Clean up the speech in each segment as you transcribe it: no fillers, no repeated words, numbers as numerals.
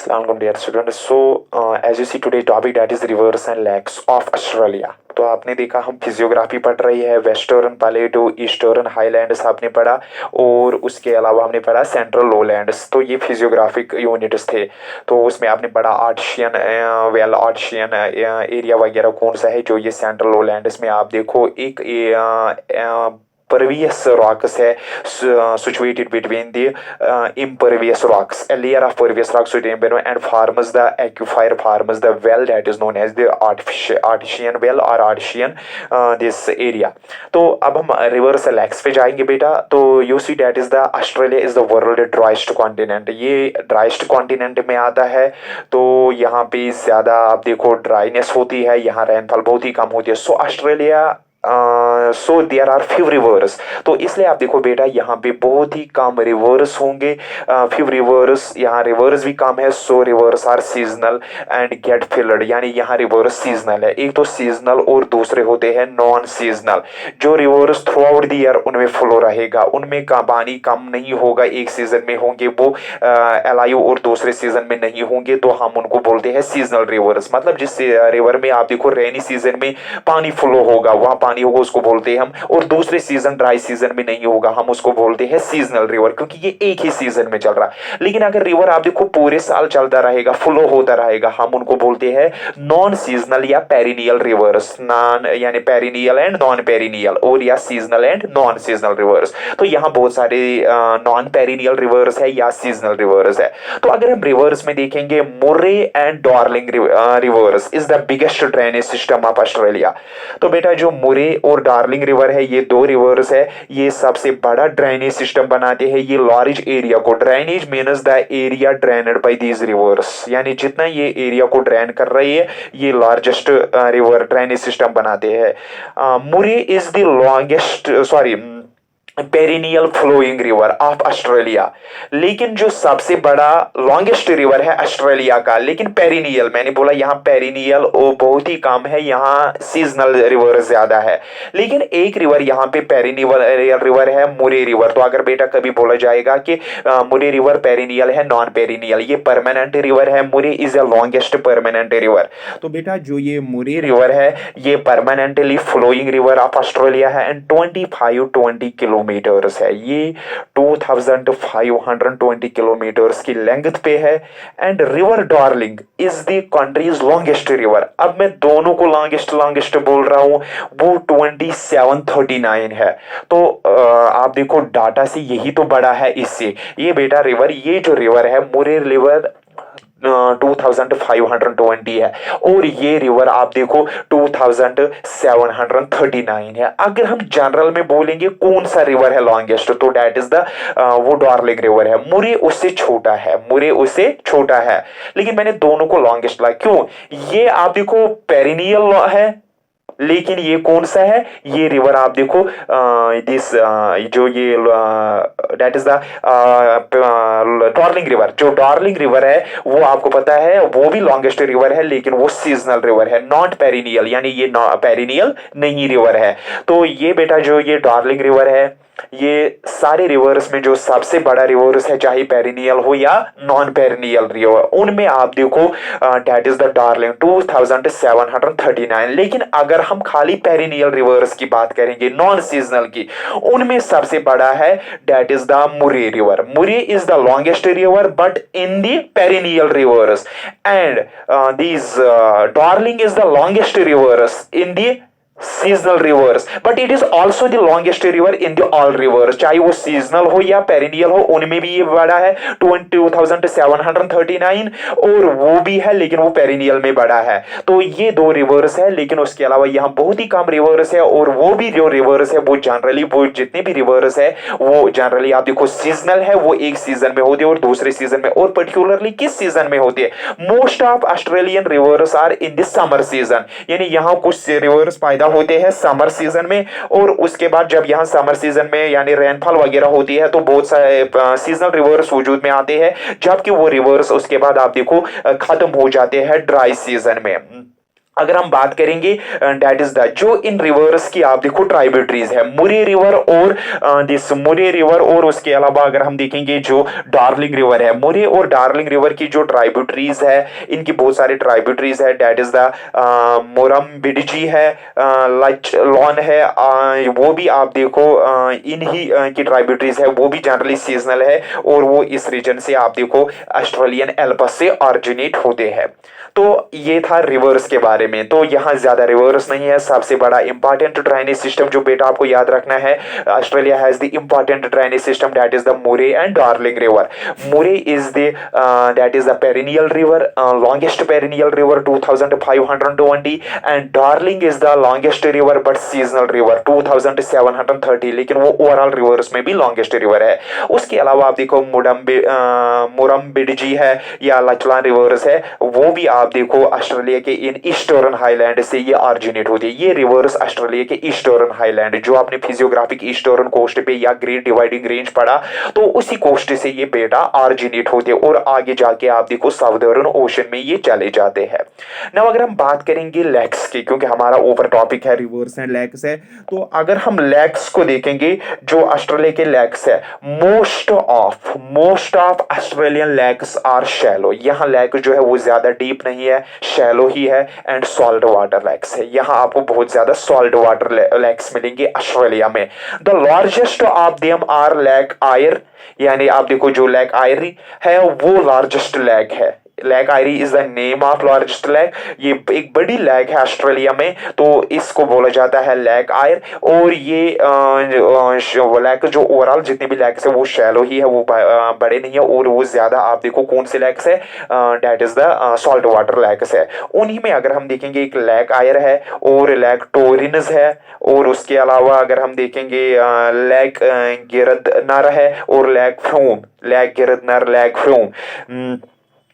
Assalamualaikum dear students. As you see today topic that is rivers and lakes of Australia. तो आपने देखा हम physiography पढ़ रही है, वेस्टर्न प्लेटो, ईस्टर्न हाईलैंड्स आपने पढ़ा और उसके अलावा हमने पढ़ा सेंट्रल लोलैंड्स। तो ये फिजियोग्राफिक यूनिट्स थे। तो उसमें आपने पढ़ा आर्टिशियन वेल आर्टिशियन एरिया वगैरह कौन सा है, जो ये सेंट्रल लोलैंड्स में आप देखो एक pervious rocks है situated between the impervious rocks. A layer of pervious rocks situated and forms the aquifer, forms the well that is known as the artesian well or artesian this area. तो अब हम reverse lakhs पे जाएंगे बेटा। तो you see that is the Australia is the world driest continent. ये driest continent में आता है। तो यहाँ पे ज्यादा आप देखो ड्राइनेस होती है, यहाँ रेनफॉल बहुत ही कम होती है। So Australia so there are few rivers. तो इसलिए आप देखो बेटा यहाँ पे बहुत ही कम रिवर्स होंगे, फ्यू रिवर्स, यहाँ रिवर्स भी कम है। So rivers are seasonal and get filled, यानी यहाँ रिवर्स सीजनल है। एक तो सीजनल और दूसरे होते हैं नॉन सीजनल। जो reverse through out the year उनमें फ्लो रहेगा, उनमें का पानी कम नहीं होगा, एक सीजन में होंगे वो अलाइव और दूसरे सीजन में नहीं होंगे, तो हम उनको बोलते हैं सीजनल रिवर्स। मतलब जिस रिवर में आप देखो रेनी सीजन में पानी फ्लो होगा, वहां पानी होगा, उसको बोलते हैं हम, और दूसरे सीजन ड्राई सीजन में नहीं होगा, हम उसको बोलते हैं सीजनल रिवर, क्योंकि ये एक ही सीजन में चल रहा है। लेकिन अगर रिवर आप देखो पूरे साल चलता रहेगा, फ्लो होता रहेगा, हम उनको बोलते हैं नॉन सीजनल या पेरिनियल रिवर्स। नॉन यानी पेरिनियल एंड नॉन पेरिनियल, और या seasonal and non seasonal rivers. तो यहाँ बहुत सारे नॉन पेरिनियल रिवर्स है या सीजनल रिवर्स है। तो अगर हम रिवर्स में देखेंगे, Murray and darling reverse is the biggest drainage system of Australia. तो बेटा जो मुर्रे और डार्लिंग रिवर है, ये दो रिवर्स है, ये सबसे बड़ा ड्रेनेज सिस्टम बनाते हैं। ये लार्ज एरिया को, drainage means the area drained by these rivers, यानी जितना ये एरिया को ड्रेन कर रही है, ये लार्जेस्ट रिवर ड्रेनेज सिस्टम बनाते हैं। Murray is the longest perennial flowing river of Australia. लेकिन जो सबसे बड़ा लॉन्गेस्ट रिवर है ऑस्ट्रेलिया का, लेकिन पेरिनियल, मैंने बोला यहाँ पेरिनियल बहुत ही कम है, यहाँ सीजनल रिवर ज्यादा है। लेकिन एक रिवर यहाँ पे पेरिनियल रिवर है, मुरे रिवर। तो अगर बेटा कभी बोला जाएगा कि मुरे रिवर पेरिनियल है, नॉन पेरिनियल, ये परमानेंट रिवर है, Murray is a longest permanent river. तो बेटा जो ये मुरे रिवर है, ये permanently flowing river of Australia है एंड 20 किलोमीटर्स है। ये 2520 किलोमीटर्स की लेंथ पे है। And river Darling is the country's longest river. अब मैं दोनों को लॉन्गेस्ट बोल रहा हूं, वो 2739 है। तो आप देखो डाटा से यही तो बड़ा है इससे। ये बेटा रिवर, ये जो रिवर है मुरे रिवर 2520 है, और ये रिवर आप देखो 2739 है। अगर हम जनरल में बोलेंगे कौन सा रिवर है लॉन्गेस्ट, तो डेट इज द वो डार्लिंग रिवर है। मुरे उससे छोटा है, मुरे उससे छोटा है, लेकिन मैंने दोनों को लॉन्गेस्ट लाया। क्यों? ये आप देखो पेरिनियल है, लेकिन ये कौन सा है? ये रिवर आप देखो दिस जो ये that is the Darling river. जो डार्लिंग रिवर है वो आपको पता है वो भी लॉन्गेस्ट रिवर है, लेकिन वो सीजनल रिवर है, नॉट पेरिनियल, यानी ये पेरिनियल नहीं रिवर है। तो ये बेटा जो ये डार्लिंग रिवर है, ये सारे रिवर्स में जो सबसे बड़ा रिवर्स है, चाहे पेरिनियल हो या नॉन पेरिनियल रिवर, उनमें आप देखो डेट इज द डार्लिंग 2739। लेकिन अगर हम खाली पेरिनियल रिवर्स की बात करेंगे, नॉन सीजनल की, उनमें सबसे बड़ा है that is the Murray river. Murray is the longest river but in the perennial rivers, and this Darling is the longest rivers in the seasonal rivers, but it is also the longest river in the all rivers. चाहे वो seasonal हो या perennial हो, उनमें भी ये बड़ा है 2739, और वो भी है, लेकिन वो पेरिनियल में बड़ा है। तो ये दो रिवर्स है, लेकिन उसके अलावा यहाँ बहुत ही कम रिवर्स है, और वो भी जो रिवर्स है वो जनरली, वो जितने भी रिवर्स है वो जनरली आप देखो सीजनल है, वो एक सीजन में होते हैं और दूसरे सीजन में, और पर्टिकुलरली किस सीजन में होते हैं? Most of Australian rivers are in the summer season, यानी यहाँ कुछ रिवर्स पैदा होते हैं समर सीजन में, और उसके बाद जब यहाँ समर सीजन में यानी रेनफॉल वगैरह होती है, तो बहुत सारे सीजनल रिवर्स वजूद में आते हैं, जबकि वो रिवर्स उसके बाद आप देखो खत्म हो जाते हैं ड्राई सीजन में। अगर हम बात करेंगे दैट इज द जो इन रिवर्स की आप देखो ट्राइब्यूटरीज है, मुरे रिवर और दिस मुरे रिवर, और उसके अलावा अगर हम देखेंगे जो डार्लिंग रिवर है, मुरे और डार्लिंग रिवर की जो ट्राइब्यूटरीज है, इनकी बहुत सारी ट्राइब्यूटरीज है, दैट इज द मोरम बिडजी है, लच लॉन है, वो भी आप देखो इन ही की ट्राइब्यूटरीज है, वो भी जनरली सीजनल है, और वो इस रीजन से आप देखो ऑस्ट्रेलियन एल्पस से ऑरिजिनेट होते हैं। तो ये था रिवर्स के बारे में। तो यहाँ ज्यादा रिवर्स नहीं है। सबसे बड़ा इंपॉर्टेंट ड्रेनेज सिस्टम जो बेटा आपको याद रखना है, Australia has the important drainage system that is the Murray and Darling river. Murray is the that is the perennial river, longest perennial river 2520, and Darling is the longest river but seasonal river 2730, लेकिन वो overall reverse में भी longest river है। उसके अलावा आप देखो मुरम्बिडजी है या लचलान रिवर्स है, वो भी आप देखो ऑस्ट्रेलिया के इन ईस्टर्न हाईलैंड से ये ऑरिजिनेट होती है। ये रिवर्स ऑस्ट्रेलिया के ईस्टर्न हाईलैंड, जो आपने फिजियोग्राफिक ईस्टर्न कोस्ट पे या ग्रेट डिवाइडिंग रेंज पढ़ा, तो उसी कोस्ट से ये बेटा ऑरिजिनेट होते हैं और आगे जाके आप देखो साउदर्न ओशन में ये चले जाते हैं। now अगर हम बात करेंगे लेक्स की, क्योंकि हमारा ऊपर टॉपिक है रिवर्स एंड लेक्स है, तो अगर हम लेक्स को देखेंगे, जो ऑस्ट्रेलिया के लेक्स है, most of Australian lakes are shallow. यहाँ लेक जो है वो ज्यादा डीप नहीं है, शैलो ही है, एंड सॉल्ट वाटर लेक्स है। यहाँ आपको बहुत ज्यादा सॉल्ट वाटर लेक्स मिलेंगे ऑस्ट्रेलिया में। The largest of them are lake Eyre, यानी आप देखो जो लेक आयरी है वो लार्जेस्ट लेक है। Lake Eyre is the name of largest lake. ये एक बड़ी लेक है ऑस्ट्रेलिया में, तो इसको बोला जाता है लेक आयर। और ये लेक जो ओवरऑल जितने भी लेक्स है वो शैलो ही है, वो बड़े नहीं है, और वो ज्यादा आप देखो कौन से लेक्स है, that is the salt water lakes है। उन्हीं में अगर हम देखेंगे एक लेक आयर है और लेक टोरिनस है, और उसके अलावा अगर हम देखेंगे लेक गिरदनर है और lake Frome, lake Gairdner, lake Frome.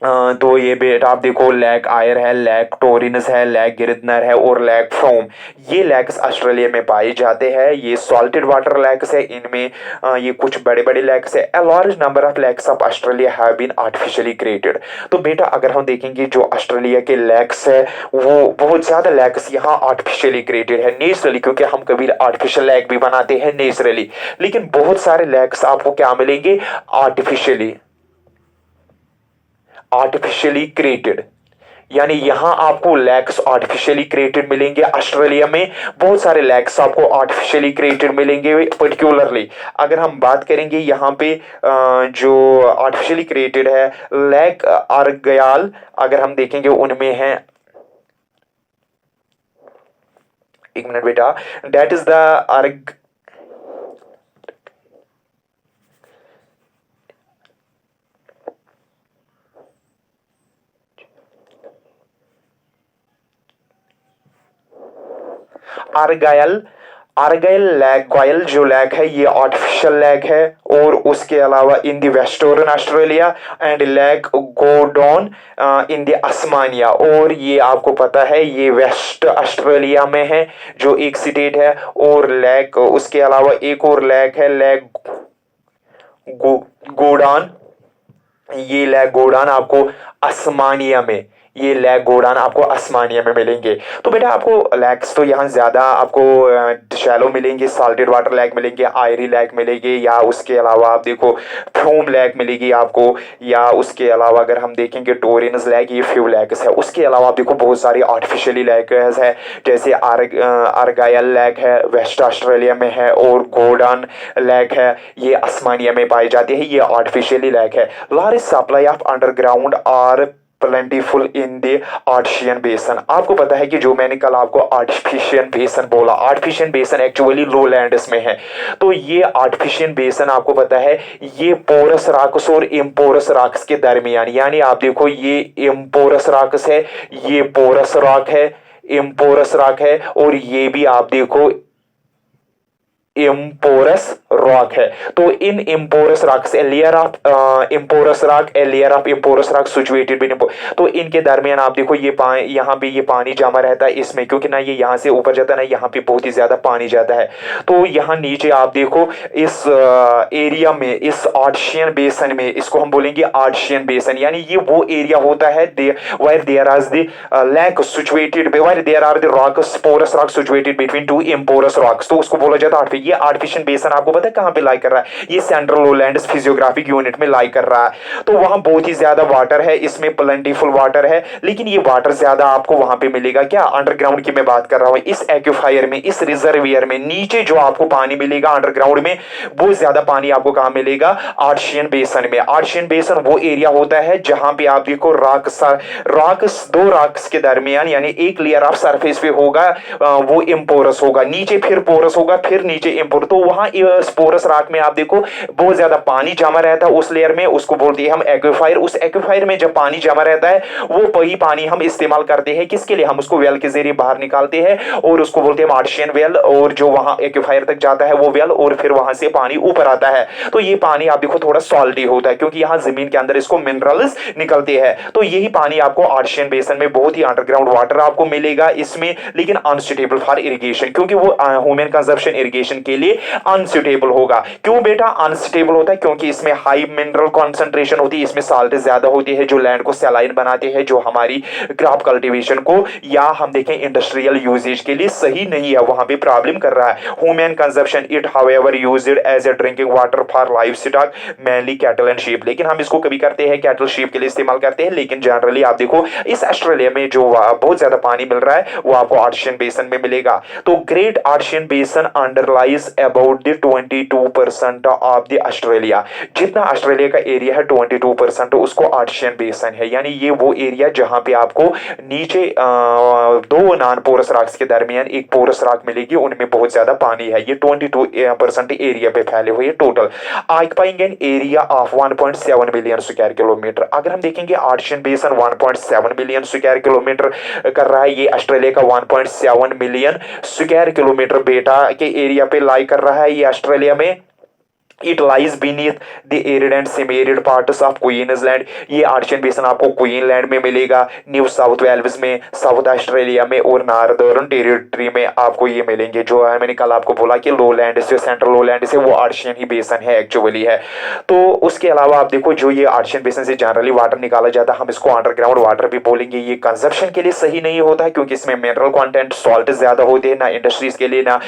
तो ये बेटा आप देखो लेक आयर है, लेक टोरिनस है, लेक गिरदनर है और लेक फ्रोम, ये लेक्स ऑस्ट्रेलिया में पाए जाते हैं। ये सॉल्टेड वाटर लेक्स है, इनमें ये कुछ बड़े बड़े लेक्स है। A large number of lakes of Australia have been artificially created. तो बेटा अगर हम देखेंगे जो ऑस्ट्रेलिया के लेक्स है, वो बहुत ज्यादा लेक्स यहाँ आर्टिफिशियली क्रिएटेड है, नेचुरली, क्योंकि हम कभी आर्टिफिशियल लेक भी बनाते हैं नेचुरली, लेकिन बहुत सारे लेक्स आपको क्या मिलेंगे, आर्टिफिशियली क्रिएटेड। यानी यहां आपको लेक्स आर्टिफिशियली क्रिएटेड मिलेंगे। ऑस्ट्रेलिया में बहुत सारे लेक्स आपको आर्टिफिशियली क्रिएटेड मिलेंगे। पर्टिकुलरली अगर हम बात करेंगे यहाँ पे जो आर्टिफिशियली क्रिएटेड है, लेक आर्गयाल अगर हम देखेंगे उनमें है, एक मिनट बेटा, that is the Argyle, Argyle lake, गॉयल जो लेक है ये आर्टिफिशियल लेक है। और उसके अलावा in the western Australia and lake Gordon in the Tasmania, और ये आपको पता है ये वेस्ट ऑस्ट्रेलिया में है जो एक स्टेट है। और लेक उसके अलावा एक और लेक है, लेक गोडान, ये लेक गोडान आपको अस्मानिया में, ये लेक गोडान आपको अस्मानिया में मिलेंगे। तो बेटा आपको लेक्स तो यहाँ ज्यादा आपको शैलो मिलेंगे, सॉल्टेड वाटर लेक मिलेंगे, आयरी लेक मिलेंगे, या उसके अलावा आप देखो फ्यूम लेक मिलेगी आपको, या उसके अलावा अगर हम देखेंगे टोरिनस लेक, ये फ्यू लेक्स है। उसके अलावा आप देखो बहुत सारी आर्टिफिशियली लेक्स है, जैसे आर्गायल लेक है वेस्ट ऑस्ट्रेलिया में है, और गोडान लेक है ये अस्मानिया में पाई जाती है, ये आर्टिफिशियली लेक है। Large supply of underground are plentiful in the artesian basin. आपको पता है कि जो मैंने कल आपको आर्टिफिशियन बेसन बोला, आर्टिफिशियन बेसन एक्चुअली लो लैंड्स में है। तो ये आर्टिफिशियन बेसन आपको पता है ये पोरस रॉक्स और इम्पोरस रॉक्स के दरमियान, यानी आप देखो ये इम्पोरस रॉक्स है, ये पोरस रॉक है, इम्पोरस रॉक है, और ये भी आप देखो इम्पोरस रॉक है। तो in impervious rocks a layer of impervious rock a layer of impervious rock situated between, तो इनके दरमियान आप देखो ये यहाँ पे ये पानी जमा रहता है इसमें, क्योंकि ना ये यहाँ से ऊपर जाता है ना यहाँ पे बहुत ही ज्यादा पानी जाता है। तो यहाँ नीचे आप देखो इस एरिया में, इस आर्शियन बेसन में, इसको हम बोलेंगे आर्शियन बेसन, यानी ये वो एरिया होता है where there is the lake situated, where there are the rocks, porous rock situated between two imporous rocks, तो उसको बोला जाता है ये आर्टिफिशियल बेसन। आपको पता है कहां पे लाई कर रहा है? ये सेंट्रल लोलैंड्स फिजियोग्राफिक यूनिट में लाई कर रहा है। तो वहां बहुत ही ज्यादा वाटर है, इसमें प्लेंटीफुल वाटर है, लेकिन ये वाटर ज्यादा आपको वहां पे मिलेगा क्या? अंडरग्राउंड की मैं बात कर रहा हूं। इस एक्यूफायर में, इस रिजर्वियर में नीचे जो आपको पानी मिलेगा अंडरग्राउंड में, वो ज्यादा पानी आपको कहां मिलेगा? आर्शियन बेसन में। आर्शियन बेसन वो एरिया होता है जहां पे आप देखो रॉक्स, दो रॉक्स के दरमियान, यानी एक लेयर ऑफ सरफेस पे होगा वो इम्पोरस होगा, नीचे फिर पोरस होगा, फिर नीचे इम्पोरस। तो वहां पोरस रॉक में आप देखो बहुत ज्यादा पानी जमा रहता है उस लेयर में, उसको बोलते हैं हम एक्वीफायर। उस एक्वीफायर में जब पानी जमा रहता है वो वही पानी हम इस्तेमाल करते हैं किसके लिए? हम उसको वेल के जरिए बाहर निकालते हैं और उसको बोलते हैं आर्शियन वेल, और जो वहां एक्वीफायर तक जाता है वो वेल, और फिर वहां से पानी ऊपर आता है। तो ये पानी आप देखो थोड़ा सॉल्टी होता है क्योंकि यहां जमीन के अंदर इसको मिनरल्स निकलते हैं। तो यही पानी आपको आर्शियन बेसन में बहुत ही अंडरग्राउंड वाटर आपको मिलेगा इसमें, लेकिन अनसुटेबल फॉर इरिगेशन, क्योंकि वो ह्यूमन कंजप्शन इरिगेशन के लिए अनसुटेबल होगा। क्यों बेटा अनसुटेबल होता है? क्योंकि इसमें हाई मिनरल कॉन्सेंट्रेशन होती है, इसमें साल्ट ज्यादा होती है जो लैंड को सैलाइन बनाते हैं, जो हमारी क्रॉप कल्टीवेशन को या हम देखें इंडस्ट्रियल यूजेज के लिए सही नहीं है, वहां पे प्रॉब्लम कर रहा है। Human consumption it however used as a drinking water for livestock mainly cattle and sheep, लेकिन हम इसको कभी करते हैं कैटल शीप के लिए इस्तेमाल करते हैं, लेकिन जनरली आप देखो इस ऑस्ट्रेलिया में जो बहुत ज्यादा पानी मिल रहा है वो आपको आर्शियन बेसन में मिलेगा। तो great Artesian basin underlies about the 22% of the Australia. जितना ऑस्ट्रेलिया का एरिया है 22% उसको आर्शियन बेसन है, यानी ये वो एरिया जहां पे आपको नीचे दो नॉन पोरस रॉक्स के दरमियान एक पोरस रॉक मिलेगी, उनमें बहुत ज्यादा पानी है। ये 22% एरिया पे फैले हुए total occupying an area of 1.7 million square kilometre. अगर हम देखेंगे आर्शियन बेसन 1.7 मिलियन स्क्वायर किलोमीटर कर रहा है, ये ऑस्ट्रेलिया का 1.7 मिलियन स्क्वायर किलोमीटर बेटा के एरिया पे लाई कर रहा है ये ऑस्ट्रेलिया में। It lies beneath the arid and semi-arid parts of Queensland. ये आर्शियन बेसन आपको क्वींसलैंड में मिलेगा, न्यू साउथ वेल्स में, साउथ ऑस्ट्रेलिया में और नॉर्दर्न टेरिटरी में आपको ये मिलेंगे। जो है मैंने कल आपको बोला कि लोलैंड से, सेंट्रल लोलैंड से वो आर्शियन ही बेसन है एक्चुअली है। तो उसके अलावा आप देखो जो ये आर्शियन बेसन से जनरली वाटर निकाला जाता है, हम इसको अंडरग्राउंड वाटर भी बोलेंगे। ये कंजप्शन के लिए सही नहीं होता है क्योंकि इसमें मिनरल कंटेंट सॉल्ट ज्यादा होते हैं, ना इंडस्ट्रीज के लिए, ना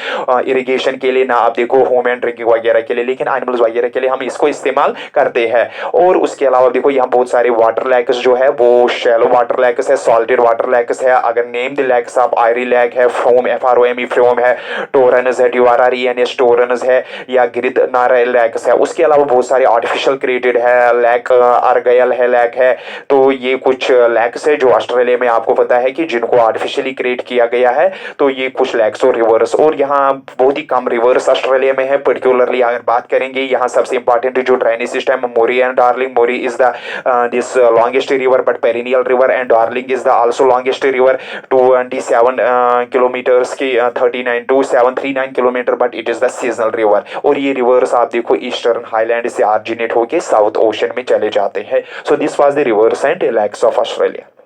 इरिगेशन के लिए, ना आप देखो होम एंड ड्रिंकिंग वगैरह के लिए, लेकिन एनिमल्स वगैरह के लिए हम इसको इस्तेमाल करते हैं। और उसके अलावा देखो यहाँ बहुत सारे वाटर लैक्स जो है वो शैलो वाटर लैक्स है, सॉल्टेड वाटर लैक्स है। अगर name the lakes of Eyre lake है, फ्रोम FROME फ्रोम है, टोरनस है, TURRENS टोरनस है, या गिरित नारा लैक्स है। उसके अलावा बहुत सारे आर्टिफिशियल क्रिएटेड है लैक, आर्गयल है लैक है। तो ये कुछ लैक्स है जो ऑस्ट्रेलिया में आपको पता है कि जिनको आर्टिफिशियली क्रिएट किया गया है। तो ये कुछ लैक्स और रिवर्स, और यहाँ बहुत ही कम रिवर्स ऑस्ट्रेलिया में है। पर्टिकुलरली अगर बात करेंगे यहाँ सबसे इंपॉर्टेंट जो drainage system Murray and Darling. Murray is the this longest river but perennial river, and Darling is the also longest river 27 kilometres की 39 to 739 kilometre, but it is the seasonal river. और ये rivers आप देखो eastern highland से originate होके south ocean में चले जाते हैं। So this was the rivers and lakes of Australia.